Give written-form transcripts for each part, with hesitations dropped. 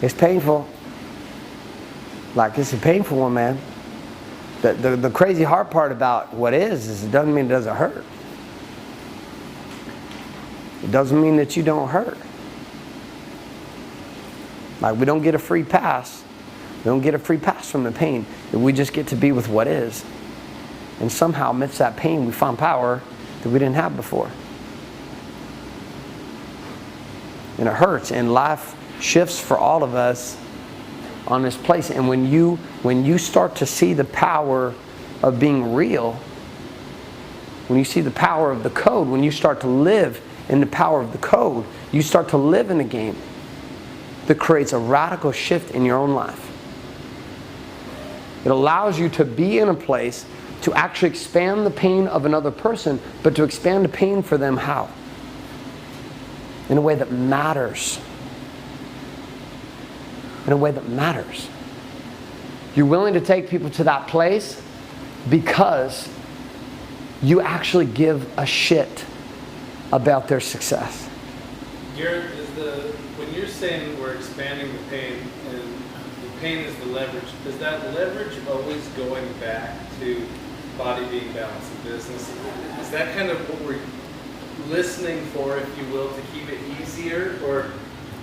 It's painful. Like, it's a painful one, man. The crazy hard part about what is it doesn't mean it doesn't hurt. It doesn't mean that you don't hurt. Like, we don't get a free pass. We don't get a free pass from the pain. We just get to be with what is. And somehow, amidst that pain, we find power that we didn't have before. And it hurts. And life shifts for all of us on this place. And when you start to see the power of being real, when you see the power of the code, when you start to live in the power of the code, you start to live in a game that creates a radical shift in your own life. It allows you to be in a place to actually expand the pain of another person, but to expand the pain for them how? In a way that matters. In a way that matters. You're willing to take people to that place because you actually give a shit about their success. When you're saying we're expanding the pain and the pain is the leverage, is that leverage always going back to body being balanced in business? Is that kind of what we're listening for, if you will, to keep it easier? Or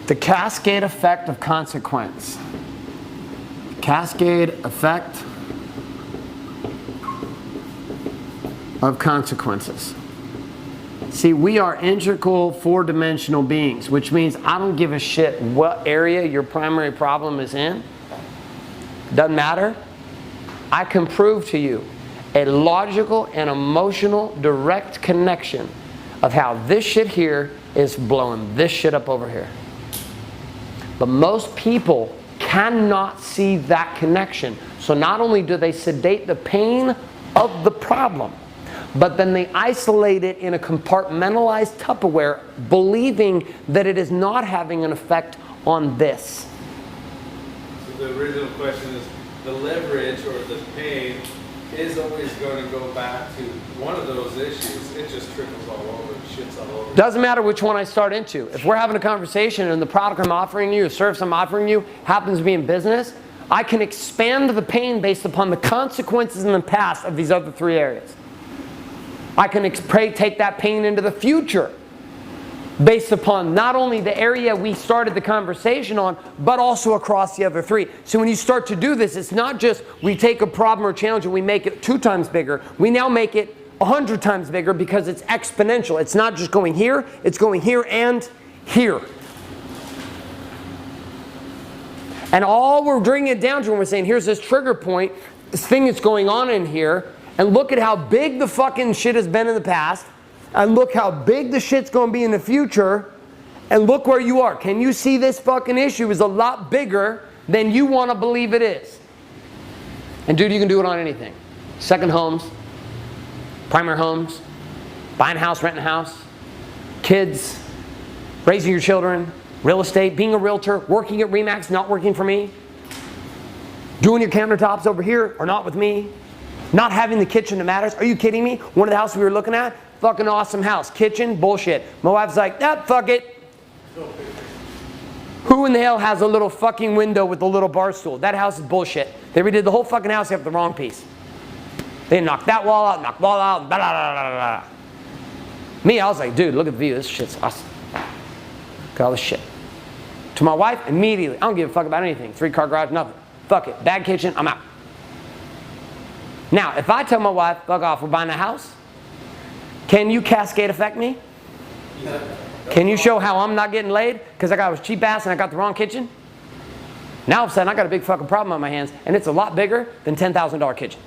the cascade effect of consequence. Cascade effect of consequences. See, we are integral four-dimensional beings, which means I don't give a shit what area your primary problem is in. Doesn't matter. I can prove to you a logical and emotional direct connection of how this shit here is blowing this shit up over here. But most people cannot see that connection. So not only do they sedate the pain of the problem, but then they isolate it in a compartmentalized Tupperware, believing that it is not having an effect on this. So the original question is, the leverage or the pain is always going to go back to one of those issues. It just trickles all over, it shits all over. Doesn't matter which one I start into. If we're having a conversation and the product I'm offering you, the service I'm offering you, happens to be in business, I can expand the pain based upon the consequences in the past of these other three areas. I can take that pain into the future based upon not only the area we started the conversation on, but also across the other three. So when you start to do this, it's not just we take a problem or challenge and we make it 2 times bigger. We now make it 100 times bigger because it's exponential. It's not just going here, it's going here and here. And all we're bringing it down to when we're saying, here's this trigger point, this thing that's going on in here, and look at how big the fucking shit has been in the past, and look how big the shit's going to be in the future, and look where you are. Can you see this fucking issue is a lot bigger than you want to believe it is? And dude, you can do it on anything. Second homes, primary homes, buying a house, renting a house, kids, raising your children, real estate, being a realtor, working at RE/MAX, not working for me, doing your countertops over here or not with me, not having the kitchen that matters. Are you kidding me? One of the houses we were looking at, fucking awesome house. Kitchen, bullshit. My wife's like, nah, fuck it. Who in the hell has a little fucking window with a little bar stool? That house is bullshit. They redid the whole fucking house except the wrong piece. They knocked that wall out, knocked wall out, blah, blah, blah, blah, blah. Me, I was like, dude, look at the view. This shit's awesome. Look at all this shit. To my wife, immediately, I don't give a fuck about anything. 3-car garage, nothing. Fuck it. Bad kitchen, I'm out. Now, if I tell my wife, fuck off, we're buying a house, can you cascade affect me? Yeah. Can you show how I'm not getting laid because I got a cheap ass and I got the wrong kitchen? Now all of a sudden I got a big fucking problem on my hands, and it's a lot bigger than $10,000 kitchen.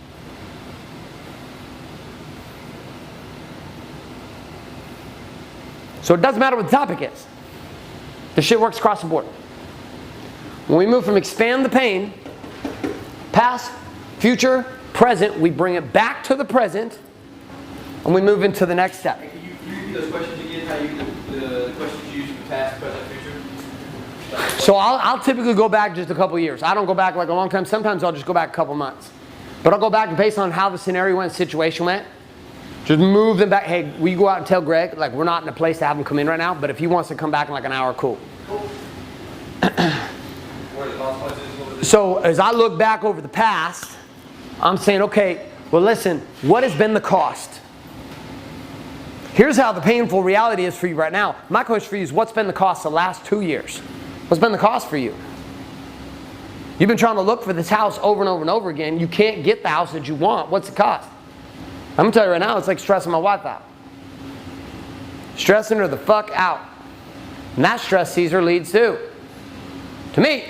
So it doesn't matter what the topic is. The shit works across the board. When we move from expand the pain, past, future, present, we bring it back to the present, and we move into the next step. Can you repeat those questions again? How the questions you use for past, present, future? So I'll typically go back just a couple years. I don't go back like a long time. Sometimes I'll just go back a couple months. But I'll go back based on how the scenario went, situation went. Just move them back. Hey, will you go out and tell Greg, like, we're not in a place to have him come in right now, but if he wants to come back in like an hour, cool. What are the consequences? What was it? So as I look back over the past, I'm saying, okay, well listen, what has been the cost? Here's how the painful reality is for you right now. My question for you is, what's been the cost the last 2 years? What's been the cost for you? You've been trying to look for this house over and over and over again. You can't get the house that you want. What's the cost? I'm going to tell you right now, it's like stressing my wife out. Stressing her the fuck out. And that stress Caesar leads to me.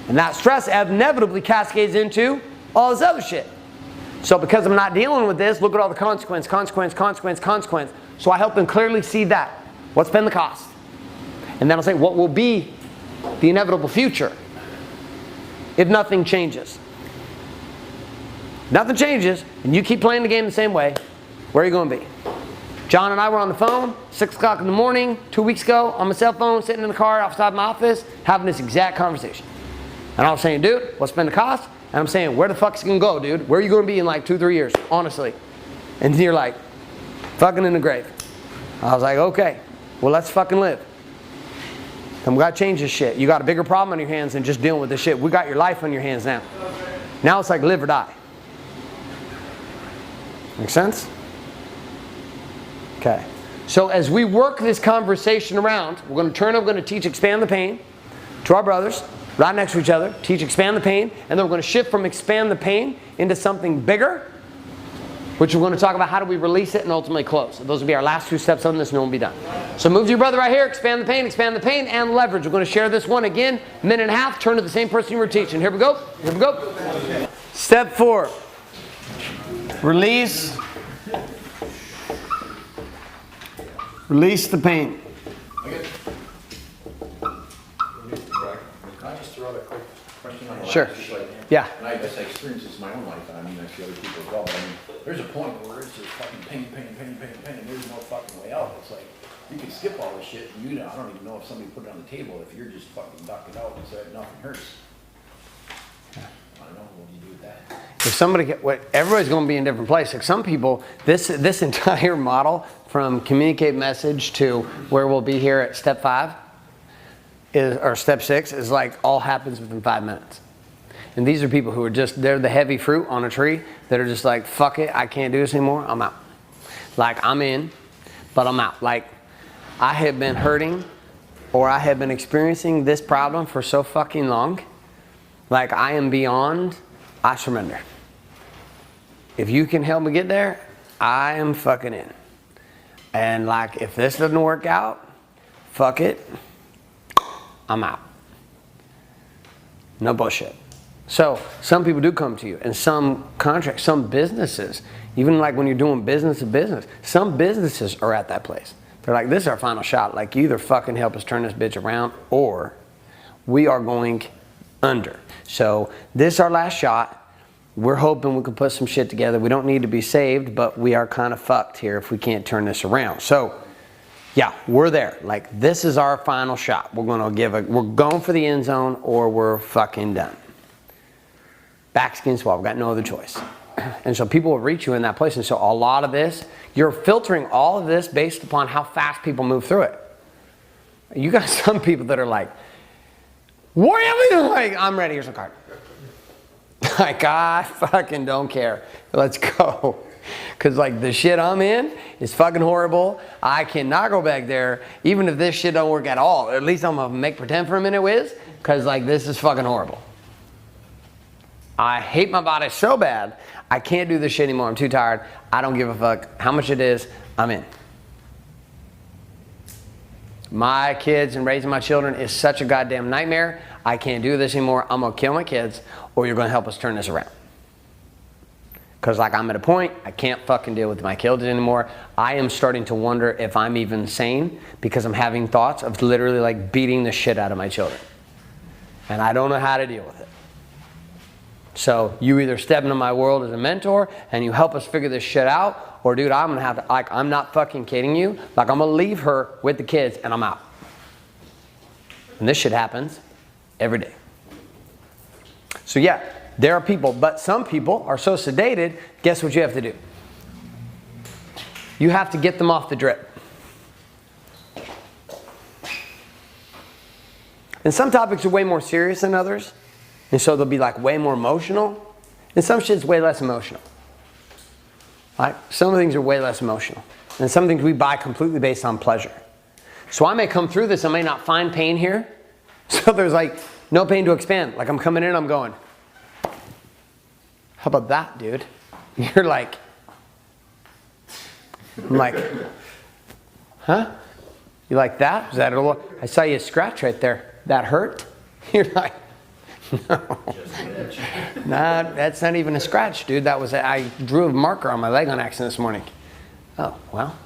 And that stress inevitably cascades into all this other shit. So because I'm not dealing with this, look at all the consequence. So I help them clearly see that. What's been the cost? And then I'll say, what will be the inevitable future if nothing changes? Nothing changes, and you keep playing the game the same way, where are you going to be? John and I were on the phone, 6 o'clock in the morning, 2 weeks ago, on my cell phone, sitting in the car outside my office, having this exact conversation. And I was saying, dude, what's been the cost? And I'm saying, where the fuck is it going to go, dude? Where are you going to be in like 2-3 years, honestly? And you're like, fucking in the grave. I was like, okay, well, let's fucking live. And we got to change this shit. You got a bigger problem on your hands than just dealing with this shit. We got your life on your hands now. Now it's like live or die. Make sense? Okay. So as we work this conversation around, we're going to teach expand the pain to our brothers, right next to each other, teach expand the pain, and then we're going to shift from expand the pain into something bigger, which we're going to talk about how do we release it and ultimately close. So those will be our last 2 steps on this, and then we'll be done. So move to your brother right here, expand the pain, and leverage. We're going to share this one again, minute and a half, turn to the same person you were teaching. Here we go. Here we go. Step 4. Release the pain. Can I just throw out a quick question on the Sure. last? Like, Yeah. and I guess I experienced this in my own life, and I mean, I see other people as well. But I mean, there's a point where it's just fucking pain, and there's no fucking way out. It's like, you can skip all this shit, and I don't even know if somebody put it on the table, if you're just fucking duck it out and say nothing hurts. I don't know, what do you do with that? If somebody, everybody's going to be in a different place. Like some people, this entire model from communicate message to where we'll be here at step 5 or step 6 is like all happens within 5 minutes. And these are people who are they're the heavy fruit on a tree that are just like, fuck it, I can't do this anymore, I'm out. Like I'm in, but I'm out. Like I have been hurting or I have been experiencing this problem for so fucking long. Like I am beyond, I surrender. If you can help me get there, I am fucking in. And like if this doesn't work out, fuck it, I'm out. No bullshit. So some people do come to you, and some contracts, some businesses, even like when you're doing business to business, some businesses are at that place. They're like, this is our final shot. Like you either fucking help us turn this bitch around or we are going under. So this is our last shot. We're hoping we can put some shit together. We don't need to be saved, but we are kind of fucked here if we can't turn this around. So yeah, we're there. Like this is our final shot. We're going for the end zone or we're fucking done. Back's against the wall. We've got no other choice. And so people will reach you in that place. And so a lot of this, you're filtering all of this based upon how fast people move through it. You got some people that are like, what are you doing? Like, I'm ready, here's a card. Like, I fucking don't care. Let's go. Because like the shit I'm in is fucking horrible. I cannot go back there. Even if this shit don't work at all. At least I'm going to make pretend for a minute with. Because like this is fucking horrible. I hate my body so bad. I can't do this shit anymore. I'm too tired. I don't give a fuck how much it is. I'm in. My kids and raising my children is such a goddamn nightmare. I can't do this anymore. I'm going to kill my kids or you're going to help us turn this around. Because like I'm at a point, I can't fucking deal with my kids anymore. I am starting to wonder if I'm even sane because I'm having thoughts of literally like beating the shit out of my children. And I don't know how to deal with it. So you either step into my world as a mentor and you help us figure this shit out, or dude, I'm going to have to, like, I'm not fucking kidding you. Like I'm going to leave her with the kids and I'm out. And this shit happens every day. So yeah, there are people, but some people are so sedated, guess what you have to do? You have to get them off the drip. And some topics are way more serious than others. And so they'll be like way more emotional. And some shit's way less emotional. Right? Some things are way less emotional. And some things we buy completely based on pleasure. So I may come through this, I may not find pain here. So there's like no pain to expand. Like I'm coming in, I'm going, how about that, dude? And you're like, I'm like, huh? You like that? Is that a little? I saw you scratch right there. That hurt? You're like, no. Nah, that's not even a scratch, dude. That was, I drew a marker on my leg on accident this morning. Oh, well,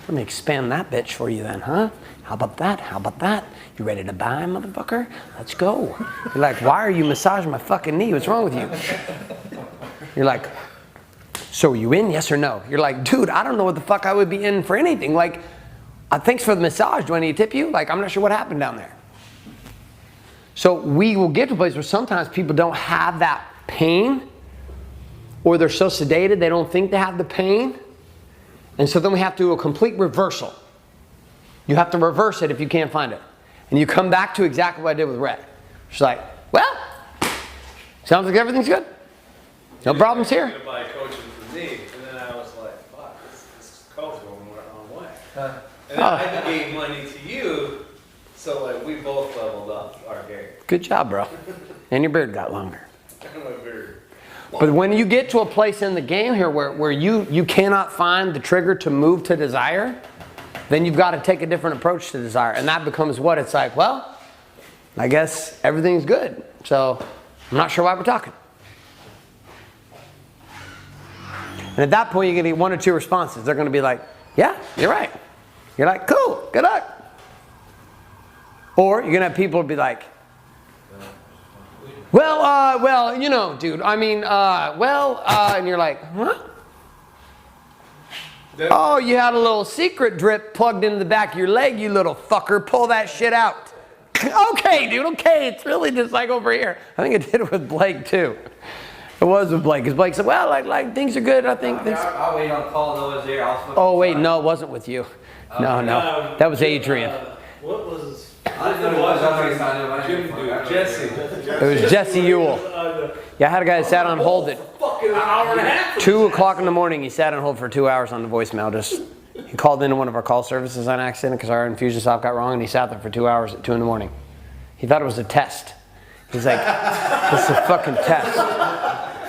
let me expand that bitch for you then, huh? How about that? How about that? You ready to buy, motherfucker? Let's go. You're like, why are you massaging my fucking knee? What's wrong with you? You're like, so are you in, yes or no? You're like, dude, I don't know what the fuck I would be in for anything. Like, thanks for the massage. Do I need to tip you? Like, I'm not sure what happened down there. So we will get to a place where sometimes people don't have that pain, or they're so sedated they don't think they have the pain. And so then we have to do a complete reversal. You have to reverse it if you can't find it. And you come back to exactly what I did with Red. She's like, well, sounds like everything's good. No problems here. To buy coaching for me, and then I was like, fuck, this call's going the wrong way. And then I gave money to you, so like we both leveled up our game. Good job, bro. And your beard got longer. And my beard. But when you get to a place in the game here where you cannot find the trigger to move to desire, then you've got to take a different approach to desire. And that becomes what? It's like, well, I guess everything's good. So I'm not sure why we're talking. And at that point, you're going to get one or two responses. They're going to be like, yeah, you're right. You're like, cool, good luck. Or you're going to have people be like, well, you know, dude, I mean, and you're like, huh? Oh, you had a little secret drip plugged into the back of your leg, you little fucker. Pull that shit out. Okay, dude, okay. It's really just like over here. I think I did it with Blake, too. It was with Blake, because Blake said, well, like things are good, I think. I'll wait on call. No one's there. Oh, wait, no, it wasn't with you. No, that was Adrian. What was? I didn't know what was. Jesse. It was Jesse Ewell. Yeah, I had a guy that sat on hold at Fucking hour and a half. 2 o'clock in the morning. He sat on hold for 2 hours on the voicemail. He called into one of our call services on accident because our infusion soft got wrong, and he sat there for 2 hours at 2 in the morning. He thought it was a test. He's like, this is a fucking test.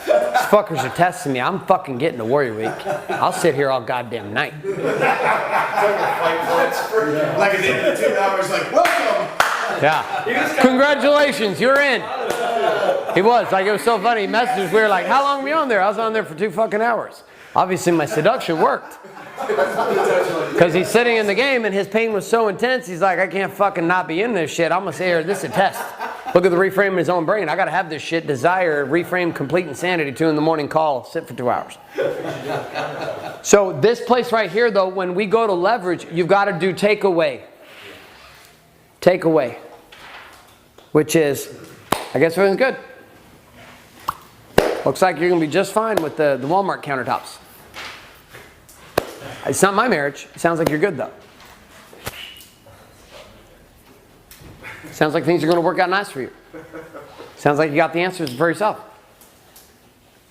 These fuckers are testing me. I'm fucking getting to Warrior Week. I'll sit here all goddamn night. Like at the end of 2 hours, like, welcome! Yeah. Congratulations, you're in. He was. Like, it was so funny. He messaged us. We were like, how long were you on there? I was on there for 2 fucking hours. Obviously, my seduction worked. Because he's sitting in the game and his pain was so intense, he's like, I can't fucking not be in this shit. I'm going to say here, this is a test. Look at the reframe in his own brain. I got to have this shit. Desire, reframe, complete insanity, 2 in the morning call, sit for 2 hours. So this place right here, though, when we go to leverage, you've got to do takeaway. Takeaway. Which is, I guess everything's good. Looks like you're going to be just fine with the Walmart countertops. It's not my marriage. It sounds like you're good, though. Sounds like things are going to work out nice for you. Sounds like you got the answers for yourself.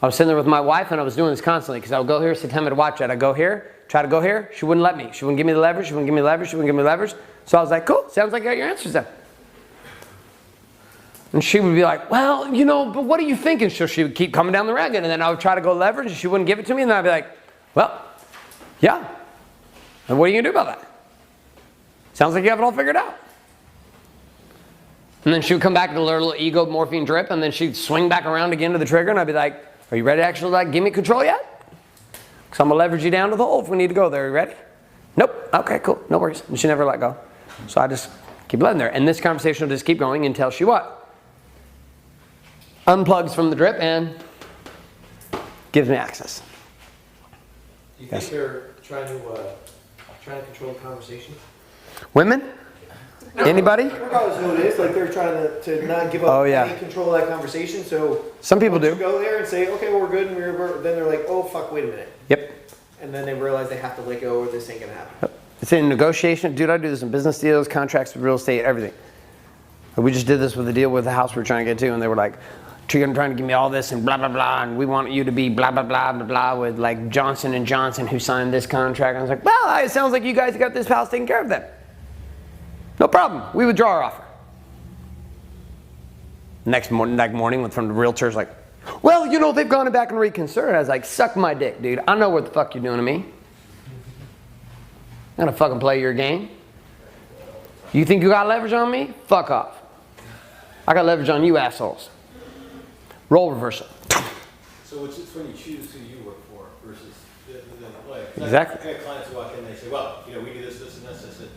I was sitting there with my wife, and I was doing this constantly, because I would go here, say, tell me to watch it. I'd go here, try to go here. She wouldn't let me. She wouldn't give me the leverage. She wouldn't give me the leverage. She wouldn't give me the leverage. So I was like, cool. Sounds like you got your answers then. And she would be like, well, you know, but what are you thinking? So she would keep coming down the ragged, and then I would try to go leverage, and she wouldn't give it to me, and then I'd be like, well, yeah. And what are you going to do about that? Sounds like you have it all figured out. And then she would come back to the little ego morphine drip, and then she'd swing back around again to the trigger, and I'd be like, are you ready to actually like give me control yet? Because I'm going to leverage you down to the hole if we need to go there. Are you ready? Nope. Okay, cool. No worries. And she never let go. So I just keep letting there. And this conversation will just keep going until she what? Unplugs from the drip and gives me access. Do you think they're trying to control the conversation? Women? Anybody? Regardless of who it is, like they're trying to not give up any control of that conversation. So some people once do. You go there and say, okay, well, we're good, and then they're like, oh fuck, wait a minute. Yep. And then they realize they have to let go, or this ain't gonna happen. It's in negotiation. Dude, I do this in business deals, contracts with real estate, everything. We just did this with a deal with the house we were trying to get to, and they were like, you're trying to give me all this and blah, blah, blah, and we want you to be blah, blah, blah, blah, blah, with like Johnson & Johnson who signed this contract. And I was like, well, it sounds like you guys got this house taken care of then. No problem. We withdraw our offer. Next morning, went from the realtor's like, well, you know, they've gone back and reconsidered. I was like, suck my dick, dude. I know what the fuck you're doing to me. I'm gonna fucking play your game. You think you got leverage on me? Fuck off. I got leverage on you assholes. Role reversal. So it's when you choose who you work for versus the way. Exactly. I have clients who walk in and they say, well, you know, we do this, this, and this. I said,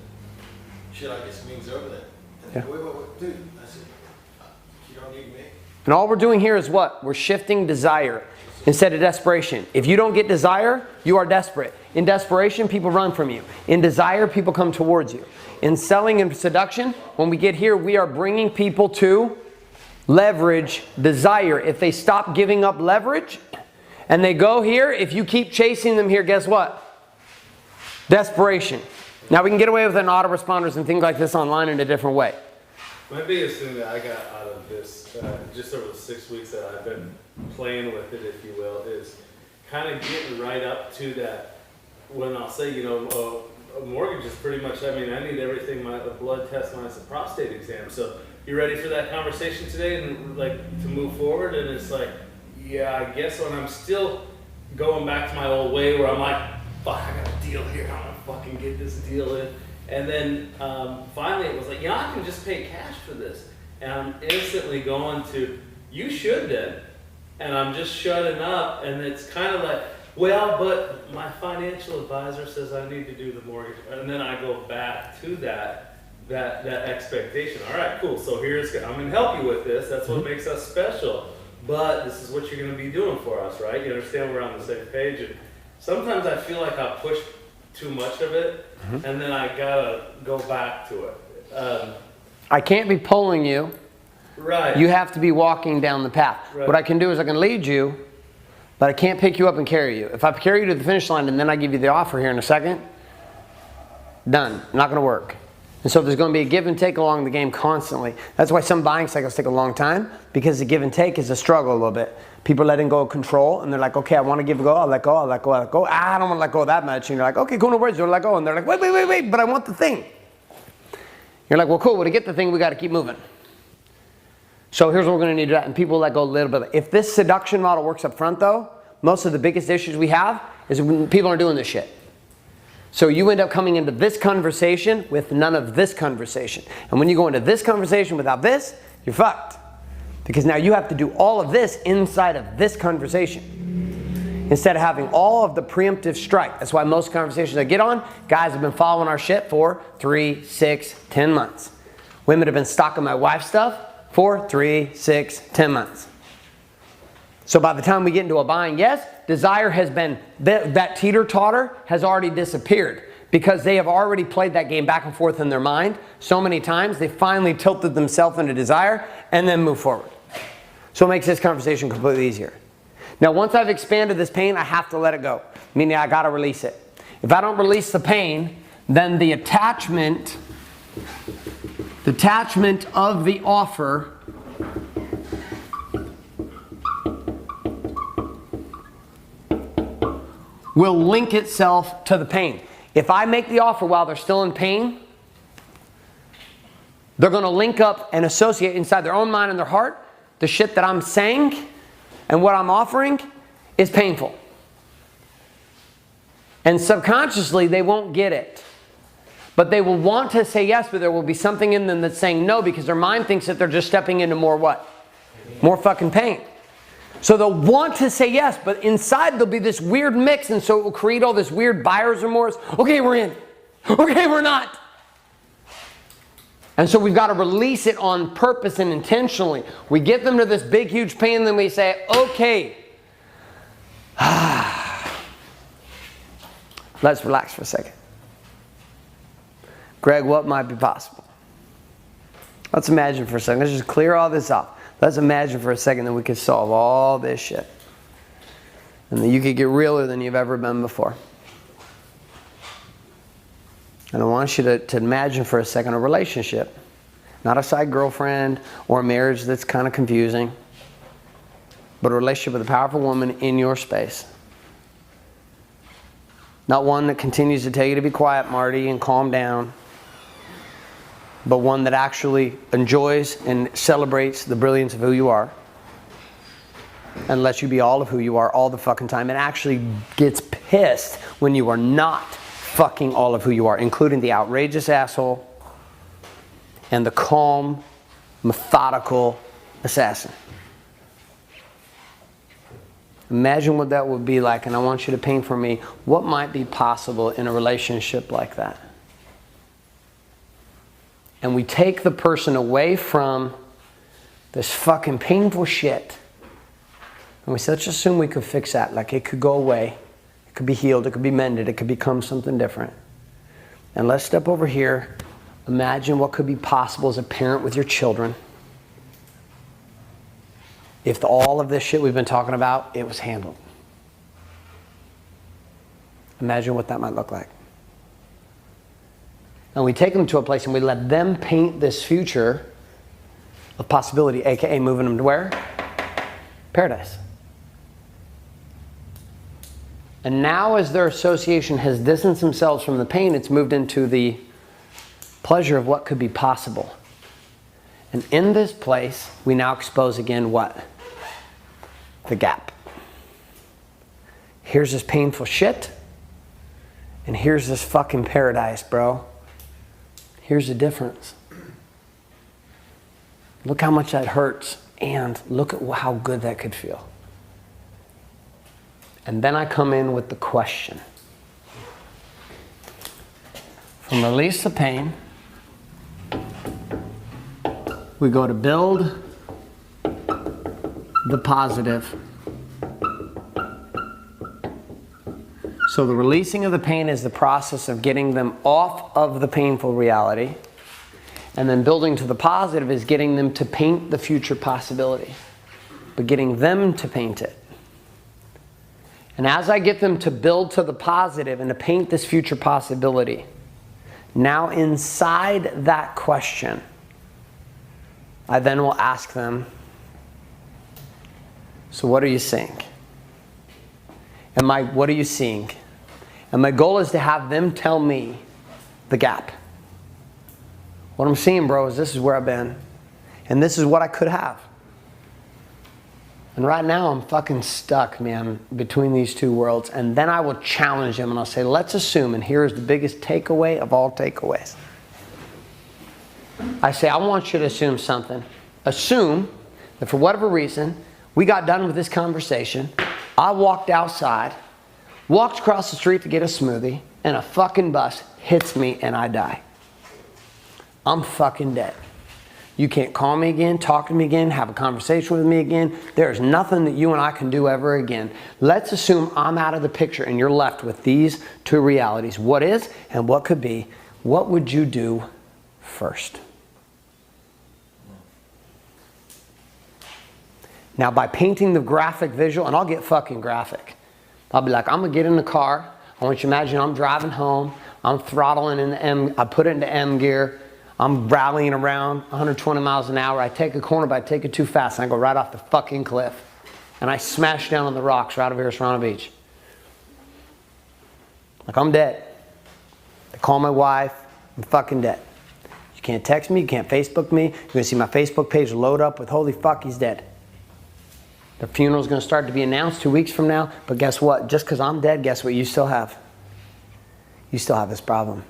should I get some meetings over there? And they go, wait, dude. I said, you don't need me. And all we're doing here is what? We're shifting desire instead of desperation. If you don't get desire, you are desperate. In desperation, people run from you. In desire, people come towards you. In selling and seduction, when we get here, we are bringing people to leverage desire. If they stop giving up leverage and they go here, if you keep chasing them here, guess what? Desperation. Now we can get away with an autoresponders and things like this online in a different way. My biggest thing that I got out of this, just over the 6 weeks that I've been playing with it, if you will, is kind of getting right up to that. When I'll say, you know, a mortgage is pretty much, I mean, I need everything, a blood test minus a prostate exam. So you ready for that conversation today and like to move forward? And it's like, yeah, I guess when I'm still going back to my old way where I'm like, fuck, I got a deal here, I'm gonna fucking get this deal in. And then finally it was like, yeah, I can just pay cash for this. And I'm instantly going to, you should then. And I'm just shutting up, and it's kind of like, well, but my financial advisor says I need to do the mortgage. And then I go back to that expectation. All right, cool. So I'm going to help you with this. That's what makes us special. But this is what you're going to be doing for us, right? You understand we're on the same page. And sometimes I feel like I push too much of it, and then I got to go back to it. I can't be pulling you. Right. You have to be walking down the path. Right. What I can do is I can lead you, but I can't pick you up and carry you. If I carry you to the finish line and then I give you the offer here in a second, done. Not going to work. And so there's going to be a give and take along the game constantly. That's why some buying cycles take a long time, because the give and take is a struggle a little bit. People are letting go of control, and they're like, okay, I want to give a go, I'll let go, I'll let go, I'll let go. I don't want to let go that much. And you're like, okay, cool, no worries, you'll let go. And they're like, wait, but I want the thing. You're like, well, cool, well, to get the thing, we got to keep moving. So here's what we're going to need to do, and people let go a little bit. If this seduction model works up front, though, most of the biggest issues we have is when people are doing this shit. So you end up coming into this conversation with none of this conversation. And when you go into this conversation without this, you're fucked. Because now you have to do all of this inside of this conversation, instead of having all of the preemptive strike. That's why most conversations I get on, guys have been following our shit for 3, 6, 10 months. Women have been stalking my wife's stuff for 3, 6, 10 months. So by the time we get into a buying yes, desire has been, that teeter-totter has already disappeared, because they have already played that game back and forth in their mind so many times, they finally tilted themselves into desire and then move forward. So it makes this conversation completely easier. Now once I've expanded this pain, I have to let it go, meaning I gotta release it. If I don't release the pain, then the attachment of the offer will link itself to the pain. If I make the offer while they're still in pain, they're going to link up and associate inside their own mind and their heart the shit that I'm saying and what I'm offering is painful. And subconsciously, they won't get it. But they will want to say yes, but there will be something in them that's saying no, because their mind thinks that they're just stepping into more what? More fucking pain. So they'll want to say yes, but inside there'll be this weird mix, and so it will create all this weird buyer's remorse. Okay, we're in. Okay, we're not. And so we've got to release it on purpose and intentionally. We get them to this big, huge pain, and then we say, okay. Let's relax for a second. Greg, what might be possible? Let's imagine for a second. Let's just clear all this off. Let's imagine for a second that we could solve all this shit. And that you could get realer than you've ever been before. And I want you to imagine for a second a relationship. Not a side girlfriend or a marriage that's kind of confusing, but a relationship with a powerful woman in your space. Not one that continues to tell you to be quiet, Marty, and calm down, but one that actually enjoys and celebrates the brilliance of who you are and lets you be all of who you are all the fucking time, and actually gets pissed when you are not fucking all of who you are, including the outrageous asshole and the calm, methodical assassin. Imagine what that would be like, and I want you to paint for me what might be possible in a relationship like that. And we take the person away from this fucking painful shit, and we say, let's assume we could fix that. Like, it could go away, it could be healed, it could be mended, it could become something different. And let's step over here. Imagine what could be possible as a parent with your children if all of this shit we've been talking about, it was handled. Imagine what that might look like. And we take them to a place and we let them paint this future of possibility, aka moving them to where? Paradise. And now as their association has distanced themselves from the pain, it's moved into the pleasure of what could be possible. And in this place, we now expose again what? The gap. Here's this painful shit, and here's this fucking paradise, bro. Here's the difference. Look how much that hurts, and look at how good that could feel. And then I come in with the question. From release the pain, we go to build the positive. So the releasing of the pain is the process of getting them off of the painful reality. And then building to the positive is getting them to paint the future possibility, but getting them to paint it. And as I get them to build to the positive and to paint this future possibility, now inside that question, I then will ask them, so what are you seeing? What are you seeing? And my goal is to have them tell me the gap. What I'm seeing, bro, is this is where I've been. And this is what I could have. And right now I'm fucking stuck, man, between these two worlds. And then I will challenge them and I'll say, let's assume, and here's the biggest takeaway of all takeaways. I say, I want you to assume something. Assume that for whatever reason, we got done with this conversation. I walked outside, walked across the street to get a smoothie, and a fucking bus hits me and I die. I'm fucking dead. You can't call me again, talk to me again, have a conversation with me again. There's nothing that you and I can do ever again. Let's assume I'm out of the picture and you're left with these two realities. What is and what could be. What would you do first? Now, by painting the graphic visual, and I'll get fucking graphic. I'll be like, I'm gonna get in the car. I want you to imagine I'm driving home. I'm throttling in the M, I put it into M gear. I'm rallying around 120 miles an hour. I take a corner, but I take it too fast. And I go right off the fucking cliff. And I smash down on the rocks right over here at Serrano Beach. Like, I'm dead. I call my wife, I'm fucking dead. You can't text me, you can't Facebook me. You're gonna see my Facebook page load up with, holy fuck, he's dead. The funeral's gonna start to be announced 2 weeks from now, but guess what? Just because I'm dead, guess what you still have? You still have this problem.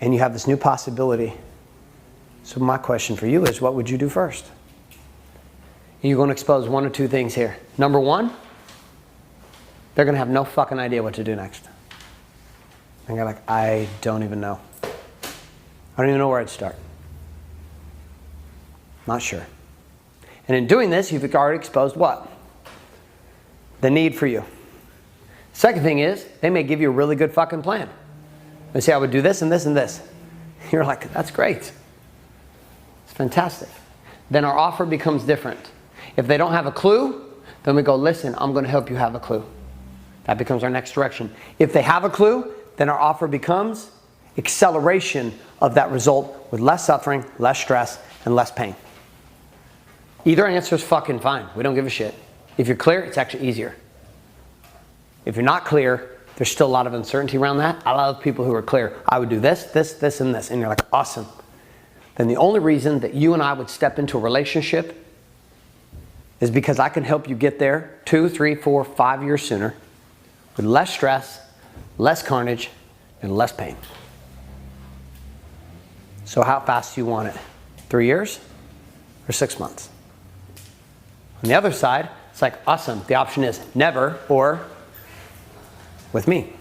And you have this new possibility. So my question for you is, what would you do first? And you're gonna expose one or two things here. Number one, they're gonna have no fucking idea what to do next. And you're like, I don't even know. I don't even know where I'd start. Not sure. And in doing this, you've already exposed what? The need for you. Second thing is, they may give you a really good fucking plan. They say, I would do this and this and this. You're like, that's great. It's fantastic. Then our offer becomes different. If they don't have a clue, then we go, listen, I'm going to help you have a clue. That becomes our next direction. If they have a clue, then our offer becomes acceleration of that result with less suffering, less stress, and less pain. Either answer is fucking fine. We don't give a shit. If you're clear, it's actually easier. If you're not clear, there's still a lot of uncertainty around that. I love people who are clear. I would do this, this, this, and this. And you're like, awesome. Then the only reason that you and I would step into a relationship is because I can help you get there 2, 3, 4, 5 years sooner with less stress, less carnage, and less pain. So how fast do you want it? 3 years or 6 months? On the other side, it's like, awesome. The option is never or with me.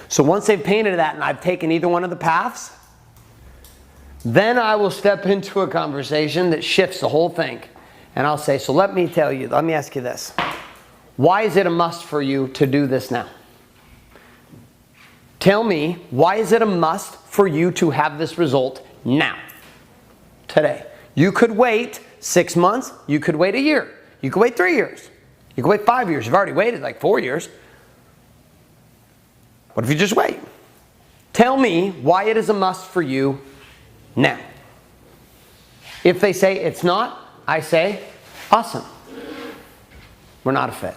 So once they've painted that and I've taken either one of the paths, then I will step into a conversation that shifts the whole thing. And I'll say, so let me ask you this. Why is it a must for you to do this now? Tell me, why is it a must for you to have this result now? Today. You could wait 6 months. You could wait a year. You could wait 3 years. You could wait 5 years. You've already waited like 4 years. What if you just wait? Tell me why it is a must for you now. If they say it's not, I say, awesome. We're not a fit.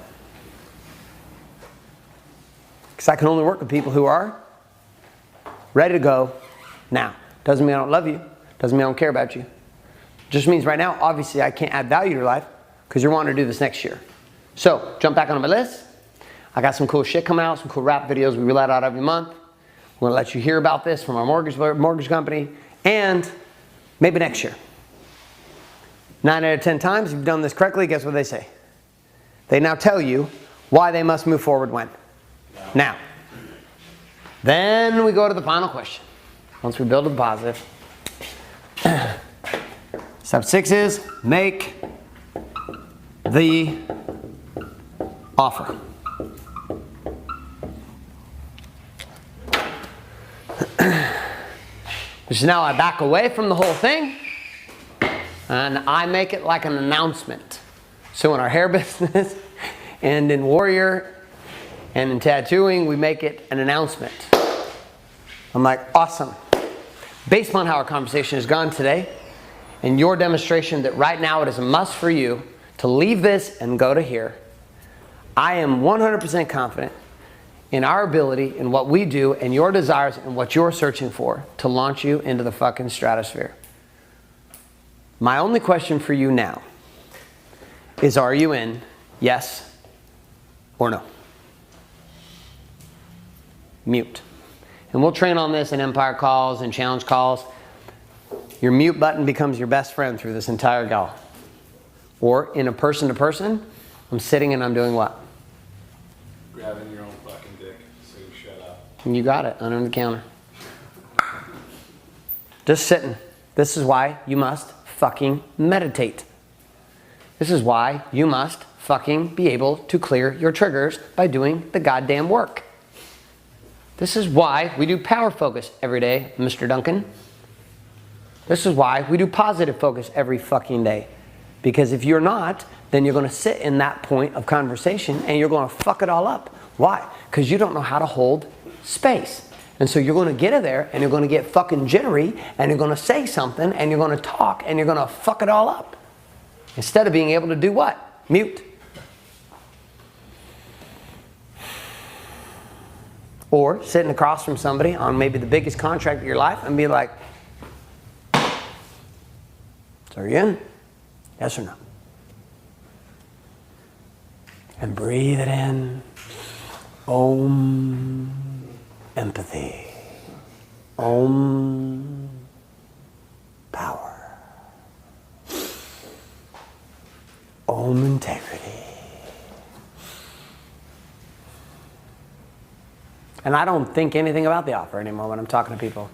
Because I can only work with people who are ready to go now. Doesn't mean I don't love you. Doesn't mean I don't care about you. Just means right now, obviously, I can't add value to your life because you're wanting to do this next year. So, jump back on my list. I got some cool shit coming out, some cool rap videos we let out every month. We're going to let you hear about this from our mortgage company. And maybe next year. 9 out of 10 times, if you've done this correctly, guess what they say? They now tell you why they must move forward when? Now. Then we go to the final question. Once we build a positive. Step 6 is make the offer. So now I back away from the whole thing and I make it like an announcement. So in our hair business and in Warrior and in tattooing, we make it an announcement. I'm like, awesome. Based upon how our conversation has gone today and your demonstration that right now it is a must for you to leave this and go to here, I am 100% confident in our ability, in what we do, and your desires, and what you're searching for to launch you into the fucking stratosphere. My only question for you now is, are you in? Yes or no? Mute. And we'll train on this in Empire calls and challenge calls. Your mute button becomes your best friend through this entire call. Or in a person-to-person, I'm sitting and I'm doing what? Grabbing your own fucking dick, so you shut up. And you got it, under the counter. Just sitting. This is why you must fucking meditate. This is why you must fucking be able to clear your triggers by doing the goddamn work. This is why we do power focus every day, Mr. Duncan. This is why we do positive focus every fucking day. Because if you're not, then you're going to sit in that point of conversation and you're going to fuck it all up. Why? Because you don't know how to hold space. And so you're going to get in there and you're going to get fucking jittery and you're going to say something and you're going to talk and you're going to fuck it all up. Instead of being able to do what? Mute. Or sitting across from somebody on maybe the biggest contract of your life and be like, so are you in? Yes or no? And breathe it in. Om. Empathy. Om. Power. Om. Integrity. And I don't think anything about the offer anymore when I'm talking to people.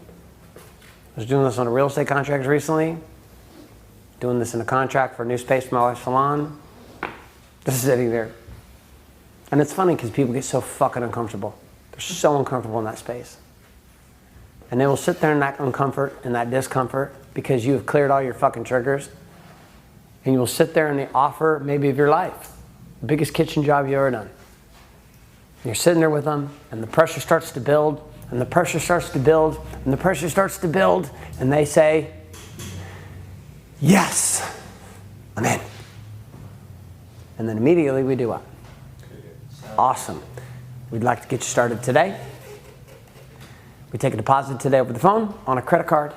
I was doing this on a real estate contract recently. Doing this in a contract for a new space for my wife's salon. Just sitting there. And it's funny because people get so fucking uncomfortable. They're so uncomfortable in that space. And they will sit there in that uncomfort and that discomfort because you have cleared all your fucking triggers. And you will sit there in the offer maybe of your life. The biggest kitchen job you ever done. And you're sitting there with them and the pressure starts to build And the pressure starts to build, and the pressure starts to build, and they say, yes, I'm in. And then immediately we do what? Awesome. We'd like to get you started today. We take a deposit today over the phone on a credit card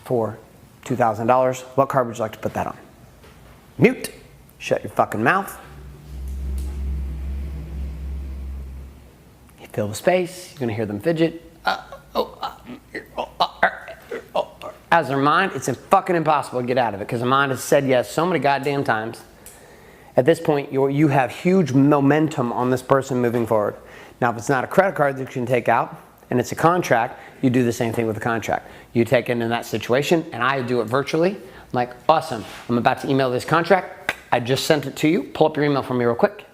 for $2,000. What card would you like to put that on? Mute. Shut your fucking mouth. You fill the space. You're going to hear them fidget. As their mind, it's fucking impossible to get out of it because the mind has said yes so many goddamn times. At this point, you have huge momentum on this person moving forward. Now, if it's not a credit card that you can take out and it's a contract, you do the same thing with a contract. You take it in that situation, and I do it virtually. I'm like, awesome, I'm about to email this contract. I just sent it to you. Pull up your email for me real quick.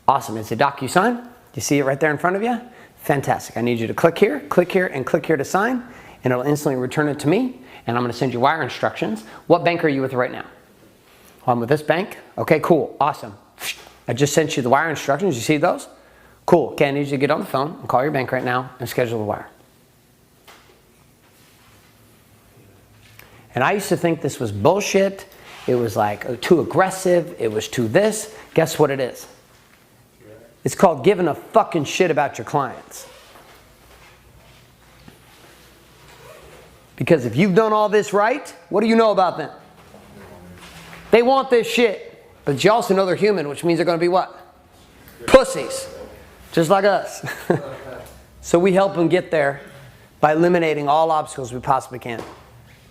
Awesome, it's a DocuSign. You see it right there in front of you? Fantastic. I need you to click here, and click here to sign, and it'll instantly return it to me, and I'm going to send you wire instructions. What bank are you with right now? I'm with this bank. Okay, cool, awesome. I just sent you the wire instructions. You see those? Cool. Okay, I need you to get on the phone and call your bank right now and schedule the wire. And I used to think this was bullshit. It was like too aggressive. It was too this. Guess what it is? It's called giving a fucking shit about your clients. Because if you've done all this right, what do you know about them? They want this shit. But you also know they're human, which means they're going to be what? Pussies. Just like us. So we help them get there by eliminating all obstacles we possibly can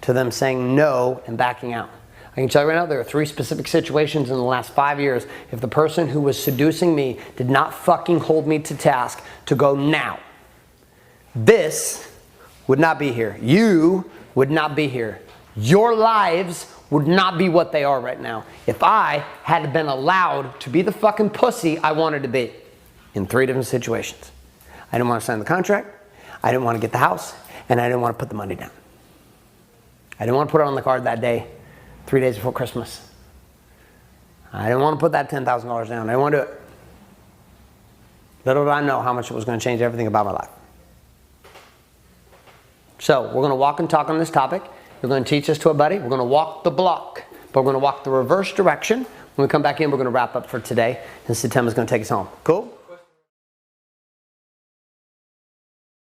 to them saying no and backing out. I can tell you right now, there are 3 specific situations in the last 5 years. If the person who was seducing me did not fucking hold me to task to go now, this would not be here. You would not be here. Your lives would not be what they are right now if I had been allowed to be the fucking pussy I wanted to be in 3 different situations. I didn't want to sign the contract, I didn't want to get the house, and I didn't want to put the money down. I didn't want to put it on the card that day, 3 days before Christmas. I didn't want to put that $10,000 down. I didn't want to do it. Little did I know how much it was going to change everything about my life. So we're going to walk and talk on this topic. You're going to teach this to a buddy. We're going to walk the block, but we're going to walk the reverse direction. When we come back in, we're going to wrap up for today, and Satem is going to take us home. Cool?